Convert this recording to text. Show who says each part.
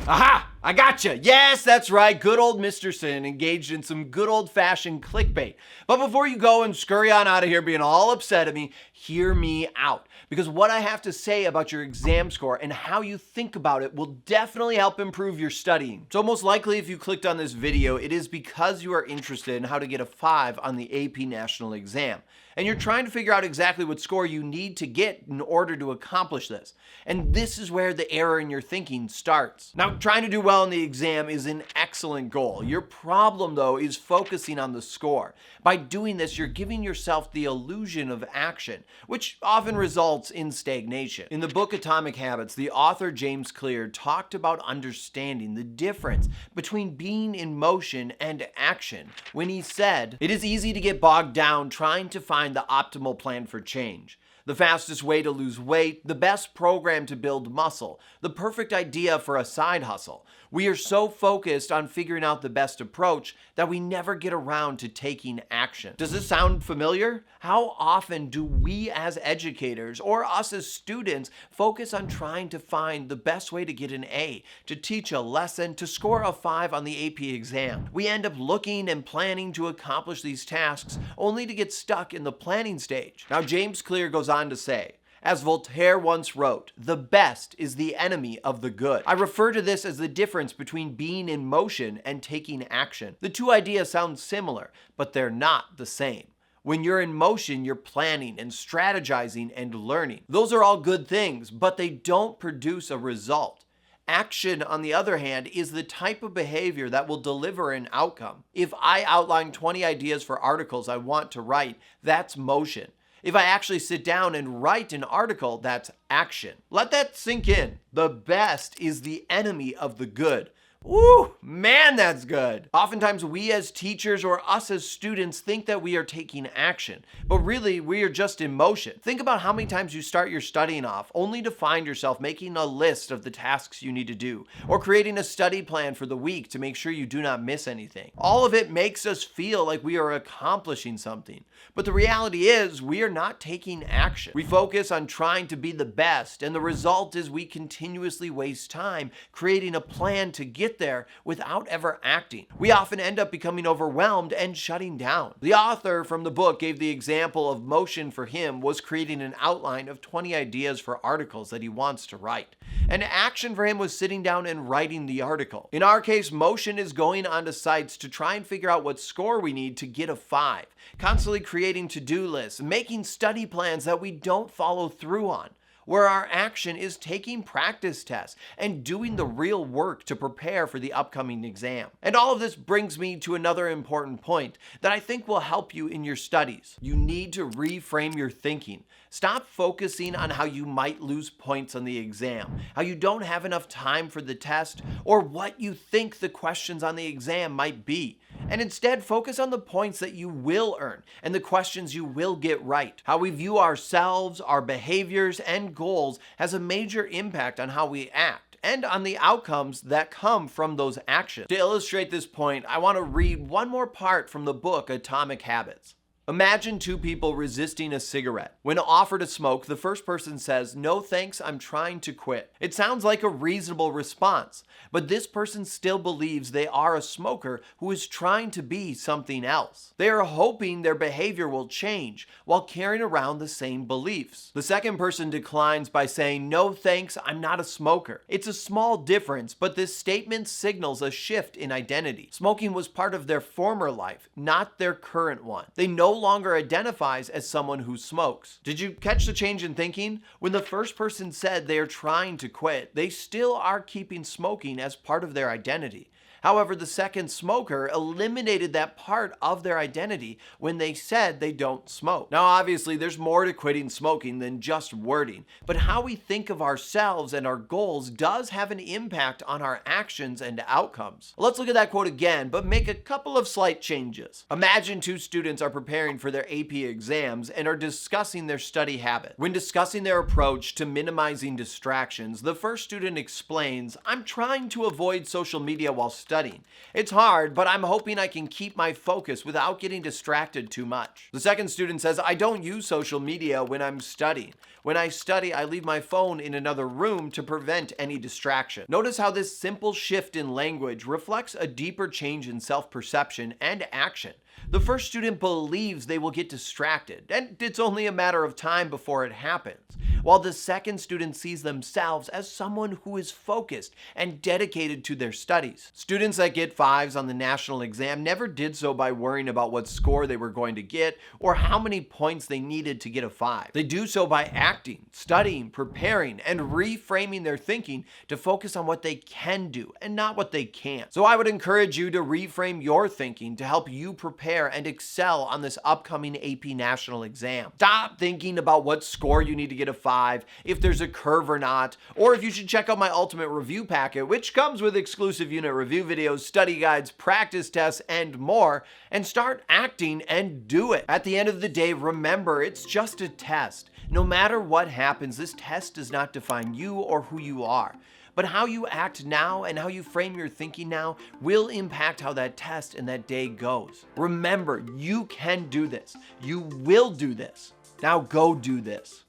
Speaker 1: Aha! I gotcha! Yes, that's right. Good old Mr. Sinn engaged in some good old-fashioned clickbait. But before you go and scurry on out of here being all upset at me, hear me out. Because what I have to say about your exam score and how you think about it will definitely help improve your studying. So most likely if you clicked on this video, it is because you are interested in how to get a 5 on the AP National Exam. And you're trying to figure out exactly what score you need to get in order to accomplish this. And this is where the error in your thinking starts. Now, trying to do well in the exam is an excellent goal. Your problem, though, is focusing on the score. By doing this, you're giving yourself the illusion of action, which often results in stagnation. In the book Atomic Habits, the author James Clear talked about understanding the difference between being in motion and action when he said, "It is easy to get bogged down trying to find the optimal plan for change. The fastest way to lose weight, the best program to build muscle, the perfect idea for a side hustle. We are so focused on figuring out the best approach that we never get around to taking action." Does this sound familiar? How often do we as educators or us as students focus on trying to find the best way to get an A, to teach a lesson, to score a 5 on the AP exam? We end up looking and planning to accomplish these tasks only to get stuck in the planning stage. Now, James Clear goes on to say, as Voltaire once wrote, "The best is the enemy of the good." I refer to this as the difference between being in motion and taking action. The two ideas sound similar, but they're not the same. When you're in motion, you're planning and strategizing and learning. Those are all good things, but they don't produce a result. Action, on the other hand, is the type of behavior that will deliver an outcome. If I outline 20 ideas for articles I want to write, that's motion. If I actually sit down and write an article, that's action. Let that sink in. The best is the enemy of the good. Woo, man, that's good. Oftentimes we as teachers or us as students think that we are taking action, but really we are just in motion. Think about how many times you start your studying off only to find yourself making a list of the tasks you need to do, or creating a study plan for the week to make sure you do not miss anything. All of it makes us feel like we are accomplishing something, but the reality is we are not taking action. We focus on trying to be the best, and the result is we continuously waste time creating a plan to get there without ever acting. We often end up becoming overwhelmed and shutting down. The author from the book gave the example of motion for him was creating an outline of 20 ideas for articles that he wants to write. And action for him was sitting down and writing the article. In our case, motion is going onto sites to try and figure out what score we need to get a 5, constantly creating to-do lists, making study plans that we don't follow through on, where our action is taking practice tests and doing the real work to prepare for the upcoming exam. And all of this brings me to another important point that I think will help you in your studies. You need to reframe your thinking. Stop focusing on how you might lose points on the exam, how you don't have enough time for the test, or what you think the questions on the exam might be. And instead focus on the points that you will earn and the questions you will get right. How we view ourselves, our behaviors, and goals has a major impact on how we act and on the outcomes that come from those actions. To illustrate this point, I want to read one more part from the book Atomic Habits. Imagine two people resisting a cigarette. When offered a smoke, the first person says, "No thanks, I'm trying to quit." It sounds like a reasonable response, but this person still believes they are a smoker who is trying to be something else. They are hoping their behavior will change while carrying around the same beliefs. The second person declines by saying, "No thanks, I'm not a smoker." It's a small difference, but this statement signals a shift in identity. Smoking was part of their former life, not their current one. They no longer identifies as someone who smokes. Did you catch the change in thinking? When the first person said they are trying to quit, they still are keeping smoking as part of their identity. However, the second smoker eliminated that part of their identity when they said they don't smoke. Now, obviously, there's more to quitting smoking than just wording, but how we think of ourselves and our goals does have an impact on our actions and outcomes. Let's look at that quote again, but make a couple of slight changes. Imagine two students are preparing for their AP exams and are discussing their study habit. When discussing their approach to minimizing distractions, the first student explains, "I'm trying to avoid social media while studying. studying. It's hard, but I'm hoping I can keep my focus without getting distracted too much. The second student says, I don't use social media when I'm studying. When I study, I leave my phone in another room to prevent any distraction. Notice how this simple shift in language reflects a deeper change in self-perception and action. The first student believes they will get distracted, and it's only a matter of time before it happens, while the second student sees themselves as someone who is focused and dedicated to their studies. Students that get 5s on the national exam never did so by worrying about what score they were going to get or how many points they needed to get a 5. They do so by acting, studying, preparing, and reframing their thinking to focus on what they can do and not what they can't. So I would encourage you to reframe your thinking to help you prepare and excel on this upcoming AP national exam. Stop thinking about what score you need to get a 5, if there's a curve or not, or if you should check out my ultimate review packet, which comes with exclusive unit review videos, study guides, practice tests, and more, and start acting and do it. At the end of the day, remember, it's just a test. No matter what happens, this test does not define you or who you are. But how you act now and how you frame your thinking now will impact how that test and that day goes. Remember, you can do this. You will do this. Now go do this.